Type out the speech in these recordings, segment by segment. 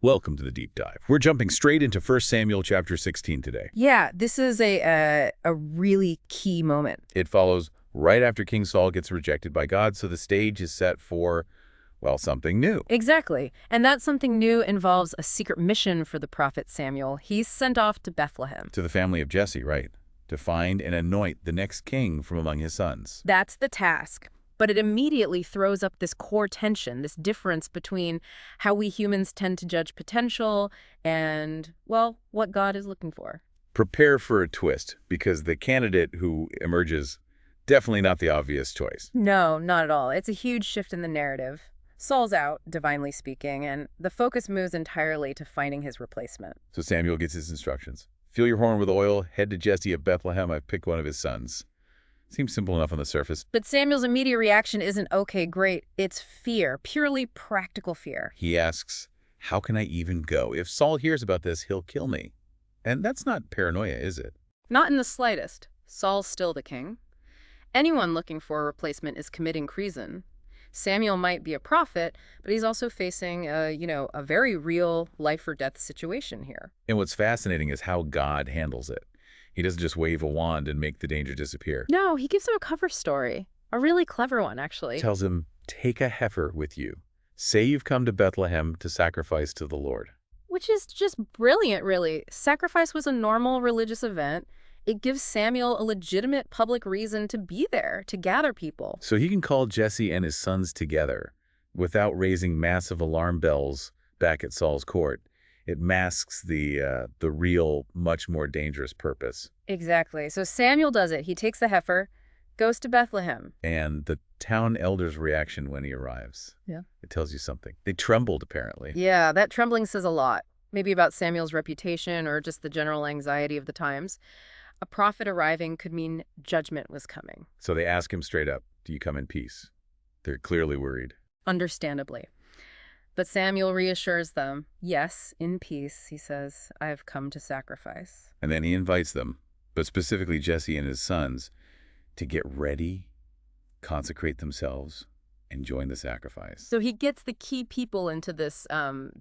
Welcome to the deep dive. We're jumping straight into 1 Samuel chapter 16 today. Yeah, this is a really key moment. It follows right after King Saul gets rejected by God, so the stage is set for, well, something new. Exactly. And that something new involves a secret mission for the prophet Samuel. He's sent off to Bethlehem. To the family of Jesse, right? To find and anoint the next king from among his sons. That's the task. But it immediately throws up this core tension, this difference between how we humans tend to judge potential and, well, what God is looking for. Prepare for a twist, because the candidate who emerges, definitely not the obvious choice. No, not at all. It's a huge shift in the narrative. Saul's out, divinely speaking, and the focus moves entirely to finding his replacement. So Samuel gets his instructions. Fill your horn with oil, head to Jesse of Bethlehem, I've picked one of his sons. Seems simple enough on the surface. But Samuel's immediate reaction isn't, okay, great. It's fear, purely practical fear. He asks, how can I even go? If Saul hears about this, he'll kill me. And that's not paranoia, is it? Not in the slightest. Saul's still the king. Anyone looking for a replacement is committing treason. Samuel might be a prophet, but he's also facing a very real life or death situation here. And what's fascinating is how God handles it. He doesn't just wave a wand and make the danger disappear. No, he gives him a cover story. A really clever one, actually. Tells him, take a heifer with you. Say you've come to Bethlehem to sacrifice to the Lord. Which is just brilliant, really. Sacrifice was a normal religious event. It gives Samuel a legitimate public reason to be there, to gather people. So he can call Jesse and his sons together without raising massive alarm bells back at Saul's court. It masks the real, much more dangerous purpose. Exactly. So Samuel does it. He takes the heifer, goes to Bethlehem. And the town elder's reaction when he arrives. Yeah. It tells you something. They trembled, apparently. Yeah, that trembling says a lot. Maybe about Samuel's reputation or just the general anxiety of the times. A prophet arriving could mean judgment was coming. So they ask him straight up, do you come in peace? They're clearly worried. Understandably. But Samuel reassures them, yes, in peace, he says, I have come to sacrifice. And then he invites them, but specifically Jesse and his sons, to get ready, consecrate themselves, and join the sacrifice. So he gets the key people into this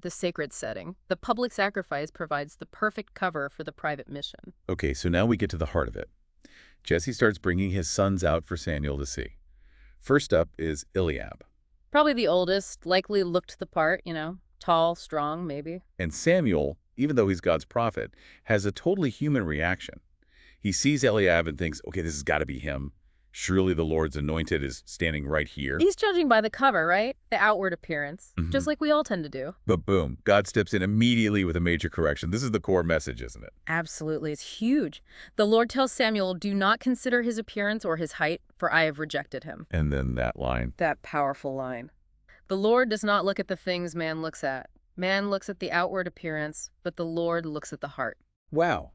sacred setting. The public sacrifice provides the perfect cover for the private mission. Okay, so now we get to the heart of it. Jesse starts bringing his sons out for Samuel to see. First up is Eliab. Probably the oldest, likely looked the part, tall, strong, maybe. And Samuel, even though he's God's prophet, has a totally human reaction. He sees Eliab and thinks, okay, this has got to be him. Surely the Lord's anointed is standing right here. He's judging by the cover, right? The outward appearance, just like we all tend to do. But boom, God steps in immediately with a major correction. This is the core message, isn't it? Absolutely. It's huge. The Lord tells Samuel, do not consider his appearance or his height, for I have rejected him. And then that line. That powerful line. The Lord does not look at the things man looks at. Man looks at the outward appearance, but the Lord looks at the heart. Wow.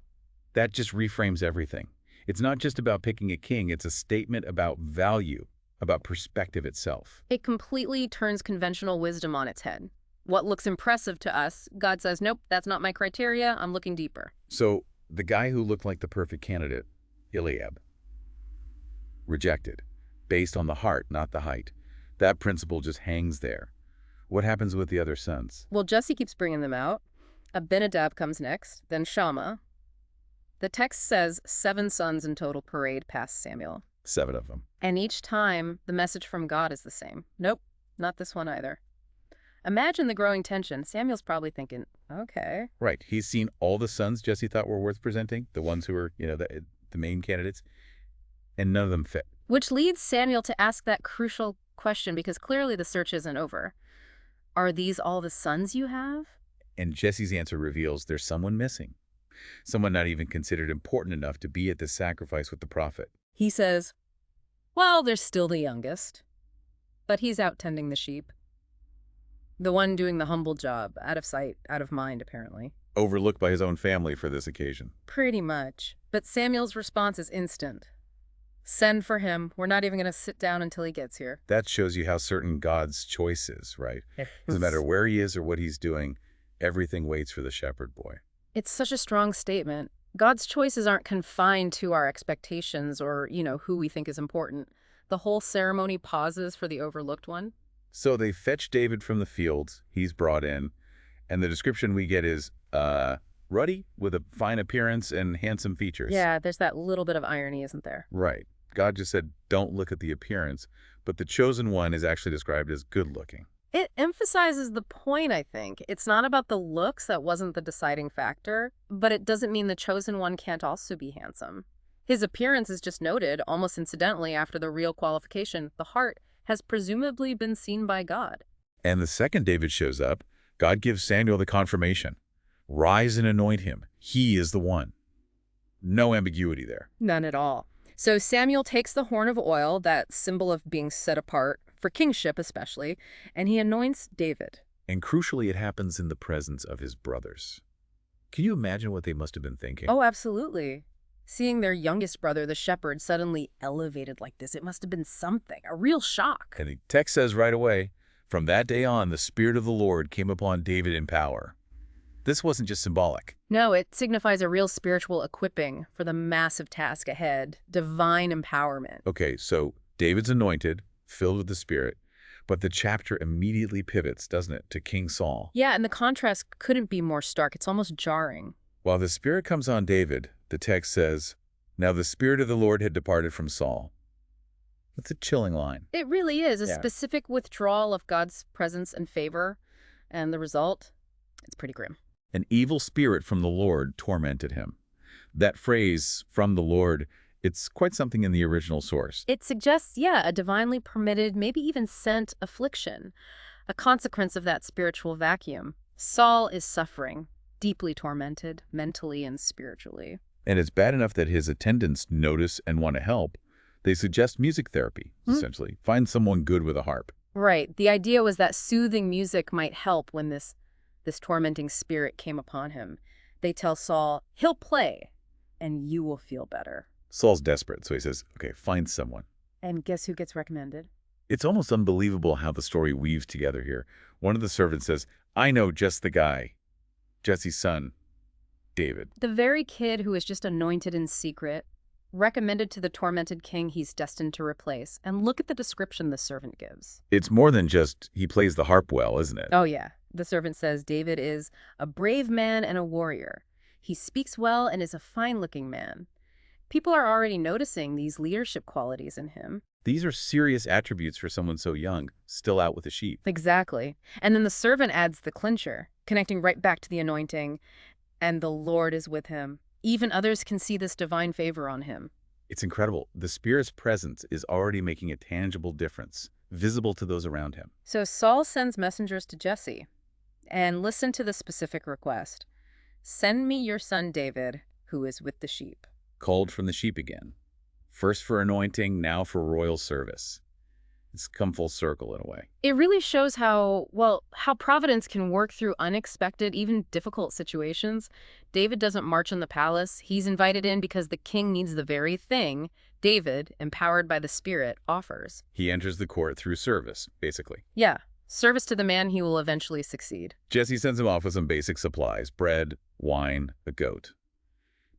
That just reframes everything. It's not just about picking a king. It's a statement about value, about perspective itself. It completely turns conventional wisdom on its head. What looks impressive to us, God says, nope, that's not my criteria. I'm looking deeper. So the guy who looked like the perfect candidate, Eliab, rejected, based on the heart, not the height. That principle just hangs there. What happens with the other sons? Well, Jesse keeps bringing them out. Abinadab comes next, then Shammah. The text says 7 sons in total parade past Samuel. 7 of them. And each time, the message from God is the same. Nope, not this one either. Imagine the growing tension. Samuel's probably thinking, okay. Right. He's seen all the sons Jesse thought were worth presenting, the ones who were, the main candidates, and none of them fit. Which leads Samuel to ask that crucial question, because clearly the search isn't over. Are these all the sons you have? And Jesse's answer reveals there's someone missing. Someone not even considered important enough to be at this sacrifice with the prophet. He says, well, they're still the youngest, but he's out tending the sheep. The one doing the humble job, out of sight, out of mind, apparently. Overlooked by his own family for this occasion. Pretty much. But Samuel's response is instant. Send for him. We're not even going to sit down until he gets here. That shows you how certain God's choice is, right? Doesn't matter where he is or what he's doing, everything waits for the shepherd boy. It's such a strong statement. God's choices aren't confined to our expectations or, who we think is important. The whole ceremony pauses for the overlooked one. So they fetch David from the fields. He's brought in. And the description we get is ruddy with a fine appearance and handsome features. Yeah, there's that little bit of irony, isn't there? Right. God just said, don't look at the appearance, but the chosen one is actually described as good looking. It emphasizes the point, I think. It's not about the looks, that wasn't the deciding factor, but it doesn't mean the chosen one can't also be handsome. His appearance is just noted, almost incidentally, after the real qualification. The heart has presumably been seen by God. And the second David shows up, God gives Samuel the confirmation. Rise and anoint him. He is the one. No ambiguity there. None at all. So Samuel takes the horn of oil, that symbol of being set apart, for kingship especially, and he anoints David. And crucially, it happens in the presence of his brothers. Can you imagine what they must have been thinking? Oh, absolutely. Seeing their youngest brother, the shepherd, suddenly elevated like this, it must have been something, a real shock. And the text says right away, from that day on, the Spirit of the Lord came upon David in power. This wasn't just symbolic. No, it signifies a real spiritual equipping for the massive task ahead, divine empowerment. Okay, so David's anointed, filled with the Spirit, but the chapter immediately pivots, doesn't it, to King Saul. Yeah, and the contrast couldn't be more stark. It's almost jarring. While the Spirit comes on David, the text says, now the Spirit of the Lord had departed from Saul. That's a chilling line. It really is a Yeah. specific withdrawal of God's presence and favor, and the result, it's pretty grim. An evil spirit from the Lord tormented him. That phrase, from the Lord, it's quite something in the original source. It suggests, yeah, a divinely permitted, maybe even sent affliction, a consequence of that spiritual vacuum. Saul is suffering, deeply tormented, mentally and spiritually. And it's bad enough that his attendants notice and want to help. They suggest music therapy, essentially. Find someone good with a harp. Right. The idea was that soothing music might help when this tormenting spirit came upon him. They tell Saul, he'll play, and you will feel better. Saul's desperate, so he says, okay, find someone. And guess who gets recommended? It's almost unbelievable how the story weaves together here. One of the servants says, I know just the guy, Jesse's son, David. The very kid who is just anointed in secret, recommended to the tormented king he's destined to replace. And look at the description the servant gives. It's more than just he plays the harp well, isn't it? Oh, yeah. The servant says David is a brave man and a warrior. He speaks well and is a fine-looking man. People are already noticing these leadership qualities in him. These are serious attributes for someone so young, still out with the sheep. Exactly. And then the servant adds the clincher, connecting right back to the anointing. And the Lord is with him. Even others can see this divine favor on him. It's incredible. The Spirit's presence is already making a tangible difference, visible to those around him. So Saul sends messengers to Jesse. And listen to the specific request. Send me your son David, who is with the sheep. Called from the sheep again. First for anointing, now for royal service. It's come full circle in a way. It really shows how providence can work through unexpected, even difficult situations. David doesn't march in the palace. He's invited in because the king needs the very thing David, empowered by the Spirit, offers. He enters the court through service, basically. Yeah, service to the man he will eventually succeed. Jesse sends him off with some basic supplies, bread, wine, a goat.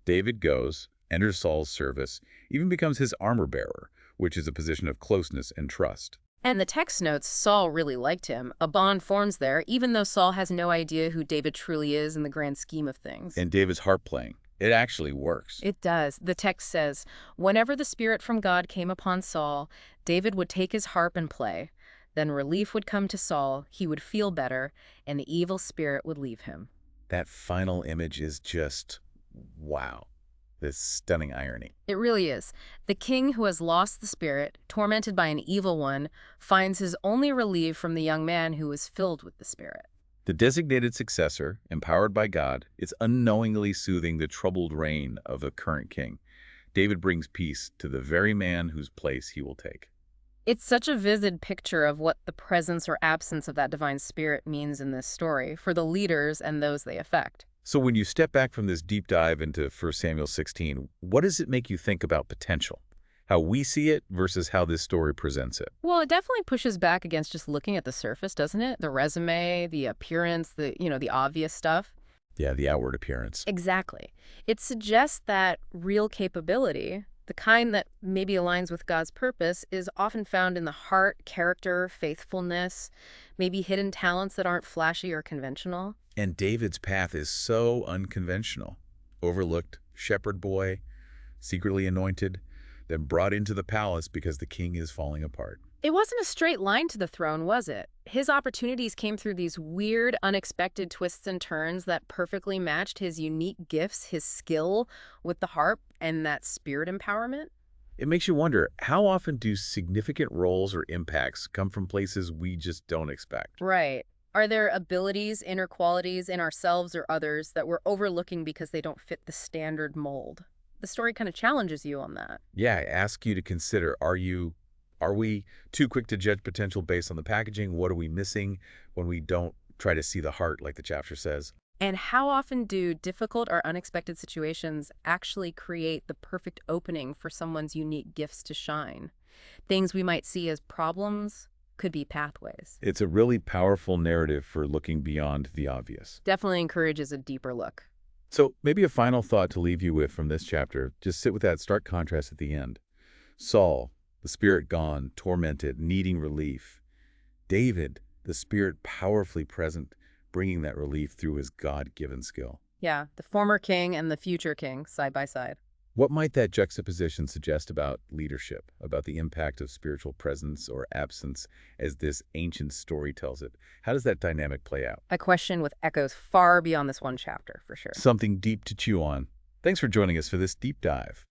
David goes, enters Saul's service, even becomes his armor bearer, which is a position of closeness and trust. And the text notes Saul really liked him. A bond forms there, even though Saul has no idea who David truly is in the grand scheme of things. And David's harp playing, it actually works. It does. The text says, whenever the Spirit from God came upon Saul, David would take his harp and play. Then relief would come to Saul, he would feel better, and the evil spirit would leave him. That final image is just, wow. This stunning irony. It really is. The king who has lost the spirit, tormented by an evil one, finds his only relief from the young man who is filled with the Spirit. The designated successor, empowered by God, is unknowingly soothing the troubled reign of the current king. David brings peace to the very man whose place he will take. It's such a vivid picture of what the presence or absence of that divine spirit means in this story for the leaders and those they affect. So when you step back from this deep dive into 1 Samuel 16, what does it make you think about potential? How we see it versus how this story presents it? Well, it definitely pushes back against just looking at the surface, doesn't it? The resume, the appearance, the obvious stuff. Yeah, the outward appearance. Exactly. It suggests that real capability, The kind that maybe aligns with God's purpose is often found in the heart, character, faithfulness, maybe hidden talents that aren't flashy or conventional. And David's path is so unconventional. Overlooked, shepherd boy, secretly anointed, then brought into the palace because the king is falling apart. It wasn't a straight line to the throne, was it? His opportunities came through these weird, unexpected twists and turns that perfectly matched his unique gifts, his skill with the harp, and that spirit empowerment. It makes you wonder, how often do significant roles or impacts come from places we just don't expect? Right. Are there abilities, inner qualities in ourselves or others that we're overlooking because they don't fit the standard mold? The story kind of challenges you on that. Yeah, I ask you to consider, are we too quick to judge potential based on the packaging? What are we missing when we don't try to see the heart, like the chapter says? And how often do difficult or unexpected situations actually create the perfect opening for someone's unique gifts to shine? Things we might see as problems could be pathways. It's a really powerful narrative for looking beyond the obvious. Definitely encourages a deeper look. So maybe a final thought to leave you with from this chapter. Just sit with that stark contrast at the end. Saul, the spirit gone, tormented, needing relief. David, the spirit powerfully present, bringing that relief through his God-given skill. Yeah, the former king and the future king side by side. What might that juxtaposition suggest about leadership, about the impact of spiritual presence or absence as this ancient story tells it? How does that dynamic play out? A question with echoes far beyond this one chapter, for sure. Something deep to chew on. Thanks for joining us for this deep dive.